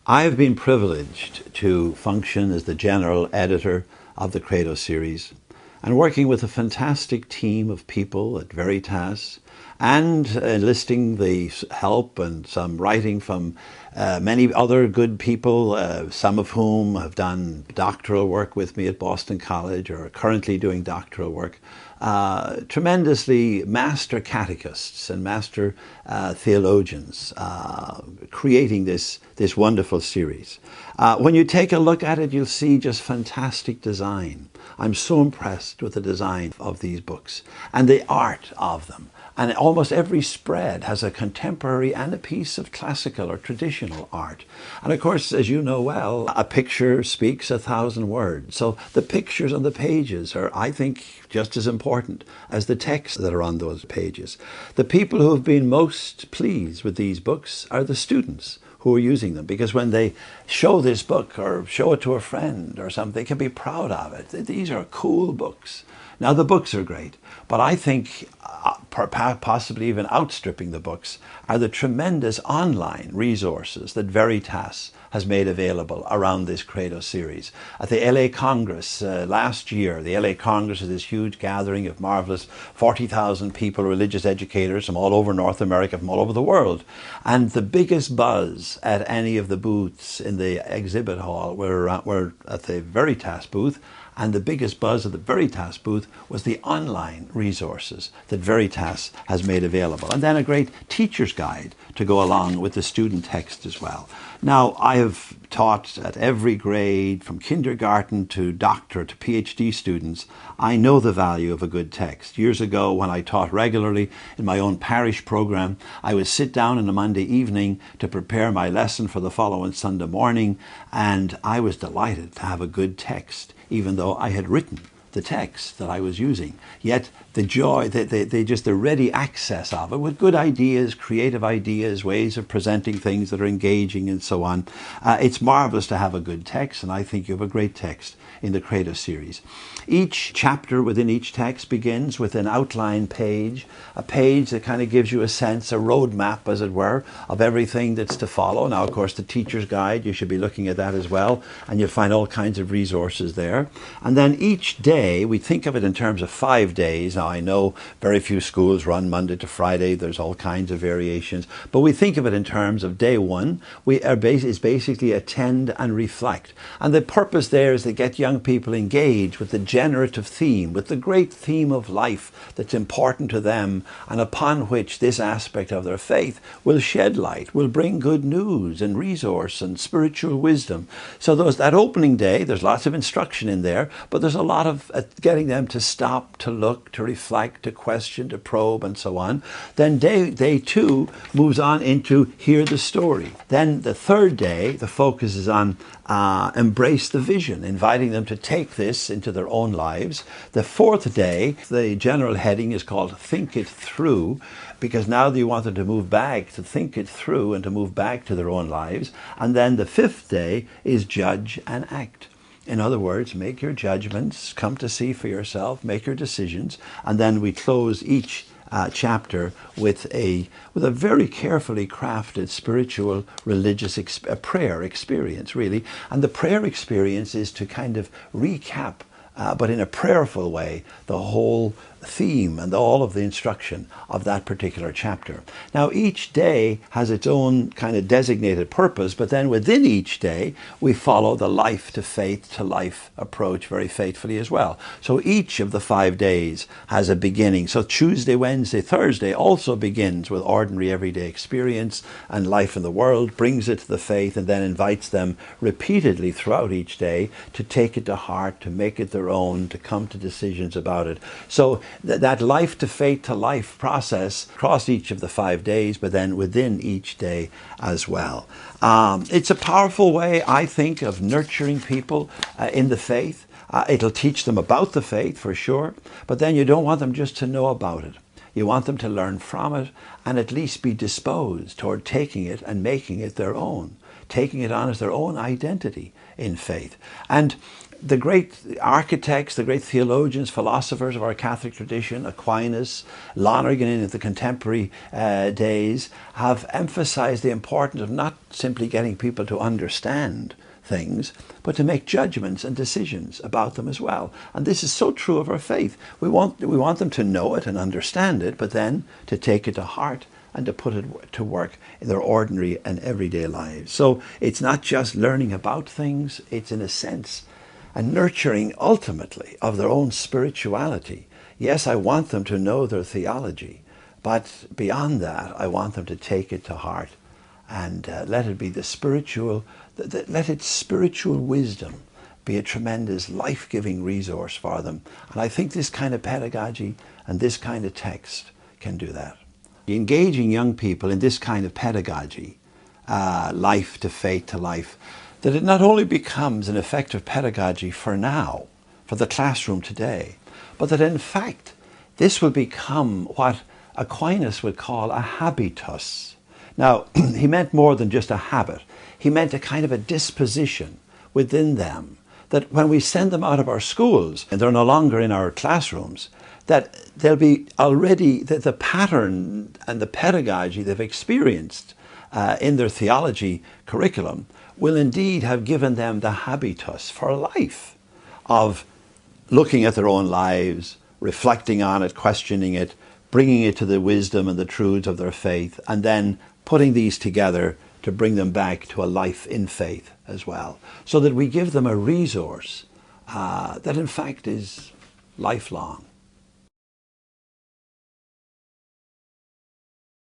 I have been privileged to function as the general editor of the Credo Series and working with a fantastic team of people at Veritas and enlisting the help and some writing from many other good people, some of whom have done doctoral work with me at Boston College or are currently doing doctoral work. Tremendously master catechists and master theologians creating this wonderful series. When you take a look at it, you'll see just fantastic design. I'm so impressed with the design of these books and the art of them. And almost every spread has a contemporary and a piece of classical or traditional art. And of course, as you know well, a picture speaks 1,000 words. So the pictures on the pages are, I think, just as important as the texts that are on those pages. The people who have been most pleased with these books are the students who are using them, because when they show this book or show it to a friend or something, they can be proud of it. These are cool books. Now, the books are great, but I think possibly even outstripping the books are the tremendous online resources that Veritas has made available around this Credo series. At the LA Congress last year, the LA Congress is this huge gathering of marvelous 40,000 people, religious educators from all over North America, from all over the world. And the biggest buzz at any of the booths in the exhibit hall were at the Veritas booth. And the biggest buzz of the Veritas booth was the online resources that Veritas has made available. And then a great teacher's guide to go along with the student text as well. Now, I have taught at every grade, from kindergarten to doctorate to PhD students. I know the value of a good text. Years ago, when I taught regularly in my own parish program, I would sit down on a Monday evening to prepare my lesson for the following Sunday morning, and I was delighted to have a good text, even though I had written the text that I was using. Yet the joy, the ready access of it with good ideas, creative ideas, ways of presenting things that are engaging and so on. It's marvelous to have a good text, and I think you have a great text in the Credo series. Each chapter within each text begins with an outline page, a page that kind of gives you a sense, a roadmap, as it were, of everything that's to follow. Now, of course, the teacher's guide, you should be looking at that as well, and you'll find all kinds of resources there. And then each day, we think of it in terms of 5 days. Now, I know very few schools run Monday to Friday. There's all kinds of variations. But we think of it in terms of day one. Is basically attend and reflect. And the purpose there is to get young people engaged with the generative theme, with the great theme of life that's important to them and upon which this aspect of their faith will shed light, will bring good news and resource and spiritual wisdom. So that opening day, there's lots of instruction in there, but there's a lot of getting them to stop, to look, to reflect, to question, to probe, and so on. Then day two moves on into hear the story. Then the third day, the focus is on embrace the vision, inviting them to take this into their own lives. The fourth day, the general heading is called Think It Through, because now you want them to move back, to think it through and to move back to their own lives. And then the fifth day is Judge and Act. In other words, make your judgments, come to see for yourself, make your decisions, and then we close each chapter with a very carefully crafted spiritual, religious prayer experience, really. And the prayer experience is to kind of recap, but in a prayerful way, the whole theme and all of the instruction of that particular chapter. Now, each day has its own kind of designated purpose, but then within each day, we follow the life to faith to life approach very faithfully as well. So each of the 5 days has a beginning. So Tuesday, Wednesday, Thursday also begins with ordinary everyday experience and life in the world, brings it to the faith, and then invites them repeatedly throughout each day to take it to heart, to make it their own, to come to decisions about it. So that life to faith to life process across each of the 5 days, but then within each day as well. It's a powerful way, I think, of nurturing people in the faith. It'll teach them about the faith for sure, but then you don't want them just to know about it. You want them to learn from it and at least be disposed toward taking it and making it their own, taking it on as their own identity in faith. And The great architects, the great theologians, philosophers of our Catholic tradition, Aquinas, Lonergan in the contemporary days, have emphasized the importance of not simply getting people to understand things, but to make judgments and decisions about them as well. And this is so true of our faith. We want them to know it and understand it, but then to take it to heart and to put it to work in their ordinary and everyday lives. So it's not just learning about things, it's in a sense a nurturing ultimately of their own spirituality. Yes, I want them to know their theology, but beyond that, I want them to take it to heart and let it be the spiritual, let its spiritual wisdom be a tremendous life-giving resource for them. And I think this kind of pedagogy and this kind of text can do that. Engaging young people in this kind of pedagogy, life to faith to life, that it not only becomes an effective pedagogy for now, for the classroom today, but that in fact this will become what Aquinas would call a habitus. Now, he meant more than just a habit. He meant a kind of a disposition within them, that when we send them out of our schools and they're no longer in our classrooms, that they'll be already, the pattern and the pedagogy they've experienced in their theology curriculum will indeed have given them the habitus for life of looking at their own lives, reflecting on it, questioning it, bringing it to the wisdom and the truths of their faith, and then putting these together to bring them back to a life in faith as well. So that we give them a resource that in fact is lifelong.